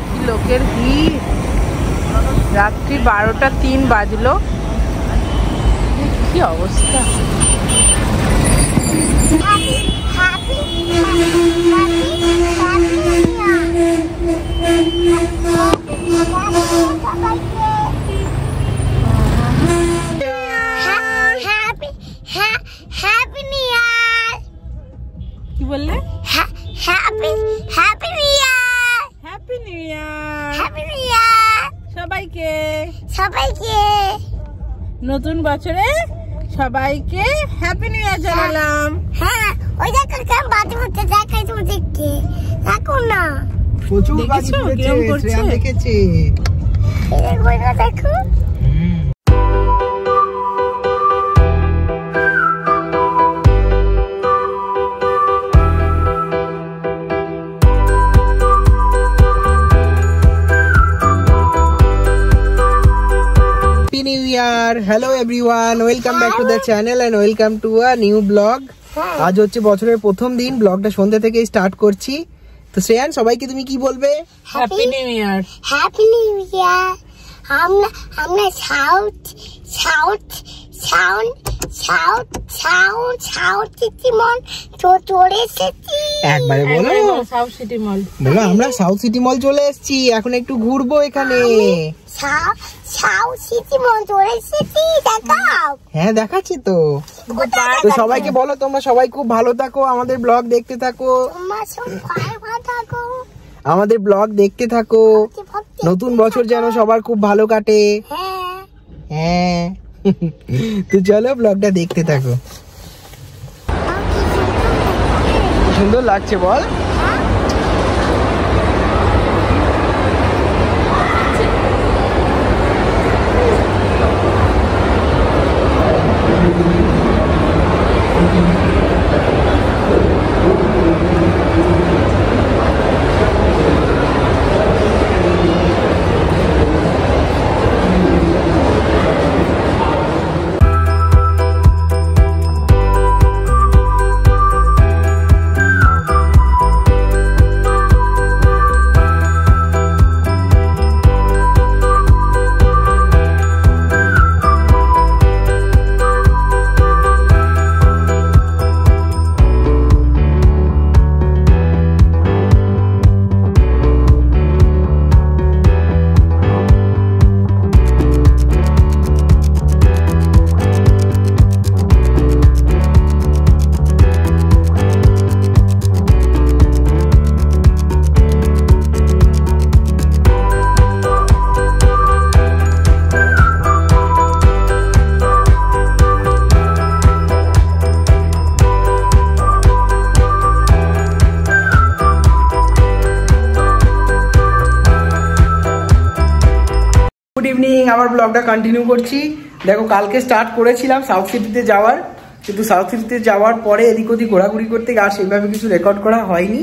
কি লোকের ভিড়। রাত্রি 12:03 বাজলো। কি অবস্থা। কি বললে? Happy new year. Happy new year. Happy new ইয়ার সবাইকে। সবাইকে নতুন বছরে সবাইকে হ্যাপি নিউ ইয়ার জানালাম। হ্যাঁ, ওই দেখো কেমন বাজি হচ্ছে, দেখাই তুমি দেখতে। দেখো না, প্রচুর বাজি হচ্ছে, শ্রেয়া দেখেছে। দেখো hello everyone, welcome back to the channel and welcome to a new blog. आज হচ্ছে বছরের প্রথম দিন, ব্লগটা সন্ধ্যা থেকে স্টার্ট করছি। তো শ্রেয়ান, সবাইকে তুমি কি বলবে? Happy new year. Happy new year. আমরা south south sound south south south city mall চলে এসেছি। একবারে বলো, সাউথ সিটি মল বলো। আমরা সাউথ সিটি মল চলে এসেছি, এখন একটু ঘুরবো এখানে। সাউথ সিটি মল চলে এসেছি, দেখাও। হ্যাঁ, দেখাচ্ছি তো। তো সবাইকে বলো, তোমরা সবাই খুব ভালো থাকো, আমাদের ব্লগ দেখতে থাকো। আমাদের ব্লগ দেখতে থাকো। নতুন বছর যেন সবার খুব ভালো কাটে। হ্যাঁ, তো চলো ব্লগটা দেখতে থাকো। সুন্দর লাগছে বল। গুড ইভিনিং, আবার ব্লগটা কন্টিনিউ করছি। দেখো, কালকে স্টার্ট করেছিলাম সাউথ সিটিতে যাওয়ার, কিন্তু সাউথ সিটিতে যাওয়ার পরে এদিক ওদিক ঘোরাঘুরি করতে আর সেইভাবে কিছু রেকর্ড করা হয়নি।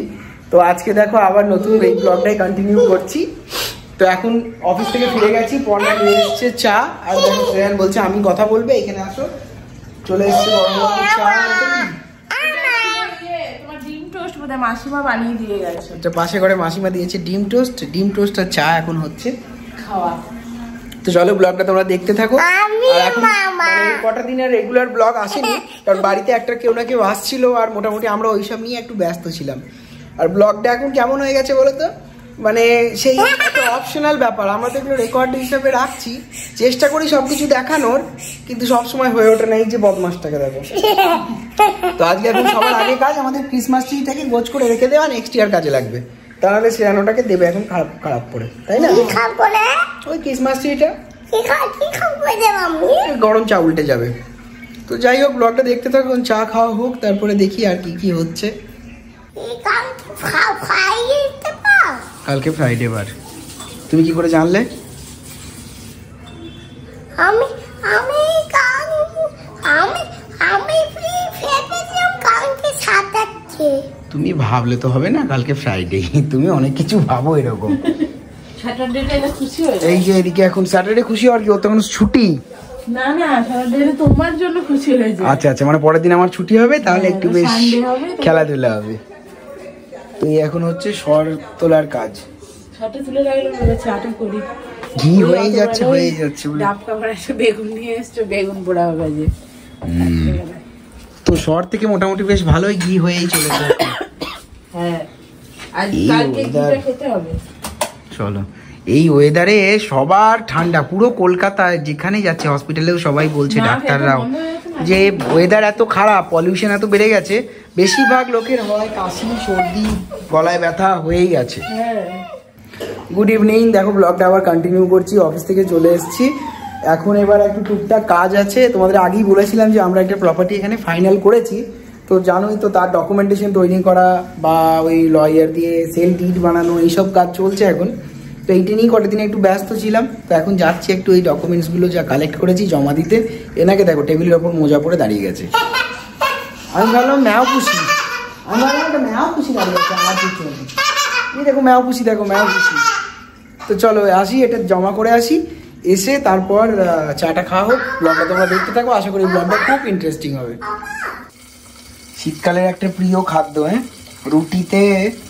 তো আজকে দেখো আবার নতুন এই ব্লগটাই কন্টিনিউ করছি। তো এখন অফিস থেকে ফিরে গেছি, পর্ণা নিয়ে এসছে চা, আর দেখো শ্রেয়ান বলছে আমি কথা বলবে, এখানে আসো। চলে এসছে গরম গরম চা। মাসিমা বানিয়ে দিয়ে গেছে। পাশে ঘরে মাসিমা দিয়েছে ডিম টোস্ট আর চা এখন হচ্ছে খাওয়া। তো চলো ব্লগটা তোমরা দেখতে থাকো। আর এখন কটা দিনের রেগুলার ব্লগ আসেনি, কারণ বাড়িতে একটা কেউ না কেউ আসছিল, আর মোটামুটি আমরা ওইসব নিয়ে একটু ব্যস্ত ছিলাম। আর ব্লগটা এখন কেমন হয়ে গেছে বলো তো, মানে সেই একটা অপশনাল ব্যাপার। আমরা তো এগুলো রেকর্ড হিসাবে রাখছি, চেষ্টা করি সবকিছু দেখানোর, কিন্তু সবসময় হয়ে ওঠে না। এই যে বদমাসটাকে দেখো। তো আজকে এখন সবার আগে কাজ আমাদের ক্রিসমাস ট্রিটাকে গোছ করে রেখে দেওয়া, নেক্সট ইয়ার কাজে লাগবে। তাহলে শ্রেয়ানোটাকে দেবে এখন খারাপ করে, তাই না? ওই ক্রিসমাস ট্রিটা গরম চা উল্টে যাবে। তো যাই হোক, ব্লগটা দেখতে থাকুন, চা খাওয়া হোক, তারপরে দেখি আর কি কি হচ্ছে। কালকে ফ্রাইডে বার, তুমি কি করে জানলে? তুমি ভাবলে তো হবে না, কালকে ফ্রাইডে। তুমি অনেক কিছু ভাবো এরকম। এই যে এদিকে এখন স্যাটারডে খুশি হওয়ার কি, ও তখন ছুটি। না না, স্যাটারডে তোমার জন্য খুশি হয়েছে। আচ্ছা আচ্ছা, মানে পরের দিন আমার ছুটি হবে, তাহলে একটু বেশ খেলাধুলা হবে। তো এখন হচ্ছে সর তোলার কাজ। ছাটা তুলে রাখলাম, এবার চাটা করি। ঘি হয়ে যাচ্ছে ডাব কাপড় এসে বেগুন নিয়ে এসছো, বেগুন পোড়া হবে। তো শহর থেকে মোটামুটি বেশ ভালোই ঘি হয়েই চলেছে। হ্যাঁ, আজ কালকে ঘিটা খেতে হবে। চলো, এই ওয়েদারে সবার ঠান্ডা, পুরো কলকাতায় যেখানে যাচ্ছে হসপিটালেও সবাই বলছে ডাক্তাররাও যে ওয়েদার এত খারাপ, পলিউশন এত বেড়ে গেছে, বেশিরভাগ লোকের হয় কাশি, সর্দি, গলায় ব্যথা হয়েই গেছে। গুড ইভিনিং, দেখো ব্লগটা আবার কন্টিনিউ করছি। অফিস থেকে চলে এসেছি, এখন এবার একটু টুকটাক কাজ আছে। তোমাদের আগেই বলেছিলাম যে আমরা একটা প্রপার্টি এখানে ফাইনাল করেছি, তো জানোই তো তার ডকুমেন্টেশন তৈরি করা বা ওই লয়ার দিয়ে সেল ডিড বানানো এইসব কাজ চলছে এখন। তো এইটা নিয়ে কটা দিনে একটু ব্যস্ত ছিলাম, তো এখন যাচ্ছি একটু এই ডকুমেন্টসগুলো যা কালেক্ট করেছি জমা দিতে। এনাকে দেখো টেবিলের ওপর মোজা পরে দাঁড়িয়ে গেছে। আমি ভাবলাম ম্যাও পুষি, আমি ভাবলাম একটা ম্যাও পুষি দাঁড়িয়ে গেছে আমার পিছনে। এই দেখো ম্যাও পুষি, দেখো ম্যাও পুষি। তো চলো আসি, এটা জমা করে আসি, এসে তারপর চাটা খাওয়া হোক। ব্লগটা তোমরা দেখতে থাকো, আশা করি ব্লগটা খুব ইন্টারেস্টিং হবে। শীতকালের একটা প্রিয় খাদ্য, হ্যাঁ, রুটিতে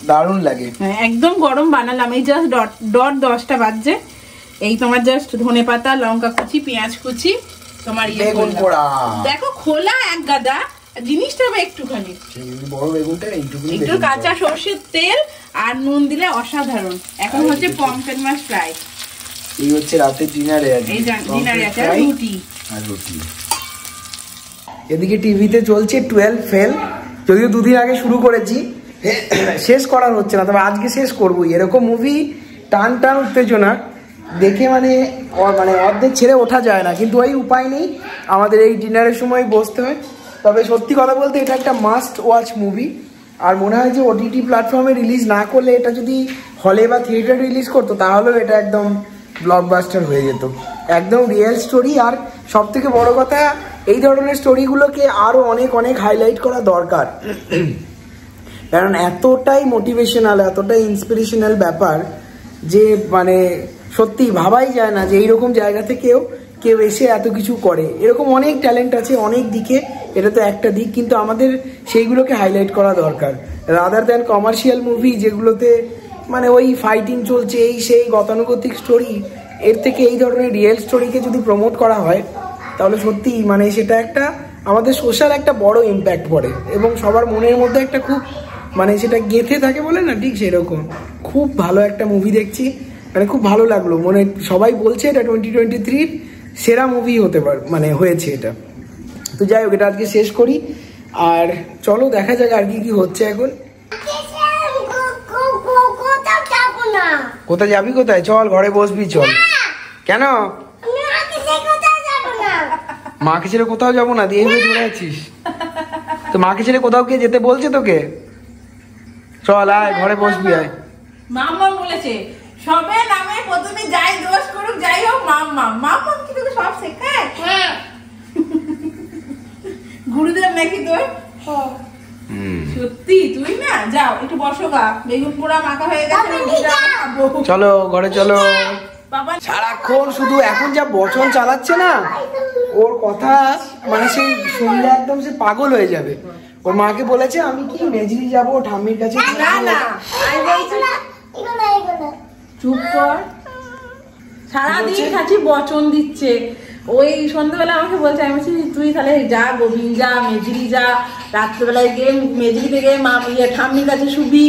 দারুণ লাগে। একদম গরম বানালাম, এই জাস্ট ডট 10টা বাজছে। এই তোমার জাস্ট ধনে পাতা, লঙ্কা কুচি, পেঁয়াজ কুচি, তোমার বেগুন পোড়া। দেখো খোলা এক গাদা, জিনিসটা হবে একটুখানি বড় বেগুনটা একটু কাঁচা সর্ষের তেল আর নুন দিলে অসাধারণ। এখন হচ্ছে পমফ্রেট মাছ ফ্রাই। এই হচ্ছে রাতের ডিনারে, এই ডিনারে আছে রুটি আর রুটি। এদিকে টিভিতে চলছে 12 ফেল, যদিও দুদিন আগে শুরু করেছি, শেষ করার হচ্ছে না, তবে আজকে শেষ করবো। এরকম মুভি টান টান উত্তেজনা দেখে মানে অর্ধেক ছেড়ে ওঠা যায় না, কিন্তু ওই উপায় নেই, আমাদের এই ডিনারের সময় বসতে হয়। তবে সত্যি কথা বলতে এটা একটা মাস্ট ওয়াচ মুভি। আর মনে হয় যে ওটিটি প্ল্যাটফর্মে রিলিজ না করলে, এটা যদি হলে বা থিয়েটারে রিলিজ করতো তাহলেও এটা একদম ব্লকবাস্টার হয়ে যেত। একদম রিয়েল স্টোরি। আর সব থেকে বড় কথা, এই ধরনের স্টোরিগুলোকে আরও অনেক অনেক হাইলাইট করা দরকার, কারণ এতটাই মোটিভেশনাল, এতটাই ইন্সপিরেশনাল ব্যাপার যে মানে সত্যি ভাবাই যায় না যে এইরকম জায়গা থেকেও কেউ এসে এত কিছু করে। এরকম অনেক ট্যালেন্ট আছে অনেক দিকে, এটা তো একটা দিক, কিন্তু আমাদের সেইগুলোকে হাইলাইট করা দরকার, রাদার দ্যান কমার্শিয়াল মুভি যেগুলোতে মানে ওই ফাইটিং চলছে, এই সেই গতানুগতিক স্টোরি। এর থেকে এই ধরনের রিয়েল স্টোরিকে যদি প্রমোট করা হয় তাহলে সত্যি মানে সেটা একটা আমাদের সোশ্যাল একটা বড় ইম্প্যাক্ট পড়ে, এবং সবার মনের মধ্যে একটা খুব মানে সেটা গেঁথে থাকে বলে না, ঠিক সেরকম। খুব ভালো একটা মুভি দেখছি, মানে খুব ভালো লাগলো। মনে সবাই বলছে এটা 2023 সেরা মুভি হতে পারে, মানে হয়েছে এটা। তো যাই হোক, এটা আজকে শেষ করি, আর চলো দেখা যাক আর কি কি হচ্ছে এখন। কোথায় যাবি? কোথায়? চল ঘরে বসবি, চল। কেন? মাকে ছেড়ে কোথাও যাবো না, দিয়ে ধরে আছিস তো? মাকে ছেড়ে কোথাও কে যেতে বলছে তোকে? চল আয়, ঘরে বসবি, আয়। মাম্মা বলেছে সবে নামে প্রথমে যাই দোষ করুক যাই হোক, মাম্মা কি তোকে সব শেখায়? হ্যাঁ। গুরুদেব নাকি তোর? সত্যি? তুই না যাও একটু বসো গা, বেগুন পোড়া মাখা হয়ে গেছে, চলো ঘরে চলো। সারাক্ষণ শুধু এখন যা বচন চালাচ্ছে না, ওর কথা মানে সে শুনলে একদম সে পাগল হয়ে যাবে। ওর মাকে বলেছে আমি কি মেজরি যাবো ঠাম্মির কাছে। চুপ কর, সারাদিন খাচ্ছি বচন দিচ্ছে। ওই সন্ধ্যাবেলা আমাকে বলছে, আমি বলছি তুই তাহলে যা, গোবিন্দ যা, মেজরি যা, রাত্রেবেলায় গিয়ে মেজরিতে গিয়ে ঠাম্মির কাছে শুবি,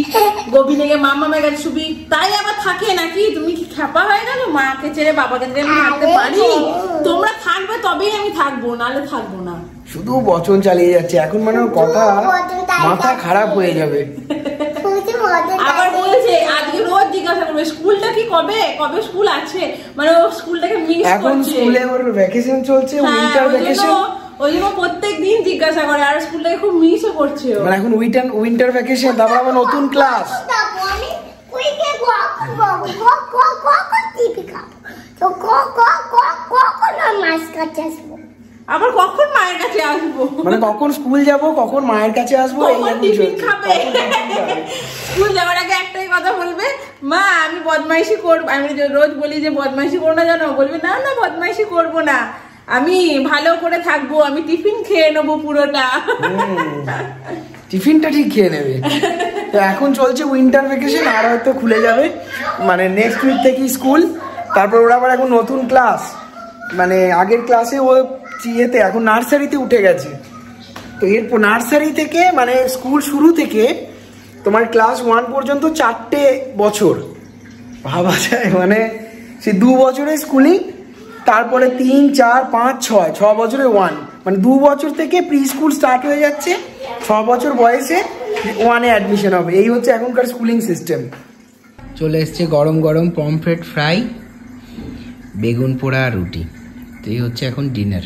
গোবিন্দে গিয়ে মামামের কাছে শুবি। তাই আবার থাকে নাকি? তুমি কি খ্যাপা হয়ে গেল? মাকে ছেড়ে বাবাকে ছেড়ে আমি থাকতে পারি? তোমরা থাকবে তবেই আমি থাকবো, নাহলে থাকবো না। শুধু বচন চালিয়ে যাচ্ছে এখন, মানে কথা মাথা খারাপ হয়ে যাবে। আবার বলছে আজকে রোজ জিজ্ঞাসা করবে স্কুলটা কি কবে স্কুল আছে, মানে ও স্কুলটাকে মিস করছে। এখন স্কুলে ওর ভ্যাকেশন চলছে, উইন্টার ভ্যাকেশন, ওই জন্য প্রত্যেকদিন জিজ্ঞাসা করে, আর স্কুলটাকে খুব মিসও করছে। মানে এখন উইন্টার ভ্যাকেশন, তারপর আবার নতুন ক্লাস। আবার কখন মায়ের কাছে আসবো, মানে কখন স্কুল যাব, কখন মায়ের কাছে আসবো, স্কুল যাওয়ার আগে একটাই কথা বলবে, মা আমি বদমাইশি করবো। আমি রোজ বলি যে বদমাইশি করো না, জানো? বলবে না না বদমাইশি করবো না, আমি ভালো করে থাকবো, আমি টিফিন খেয়ে নেবো পুরোটা। টিফিনটা ঠিক খেয়ে নেবে। তো এখন চলছে উইন্টার ভ্যাকেশন, আর হয়তো খুলে যাবে মানে নেক্সট উইক থেকে স্কুল। তারপর ওরা আবার এখন নতুন ক্লাস, মানে আগের ক্লাসে ও ইয়েতে এখন নার্সারিতে উঠে গেছে। তো এরপর নার্সারি থেকে মানে স্কুল শুরু থেকে তোমার ক্লাস 1 পর্যন্ত 4টে বছর, ভাবা যায়। মানে সে 2 বছরের স্কুলিং, তারপরে 3, 4, 5, 6 বছরে 1, মানে 2 বছর থেকে প্রি স্কুল স্টার্ট হয়ে যাচ্ছে, 6 বছর বয়সে 1-এ অ্যাডমিশন হবে। এই হচ্ছে এখনকার স্কুলিং সিস্টেম। চলে এসছে গরম গরম পমফ্রেট ফ্রাই, বেগুন পোড়া আর রুটি। তো এই হচ্ছে এখন ডিনার।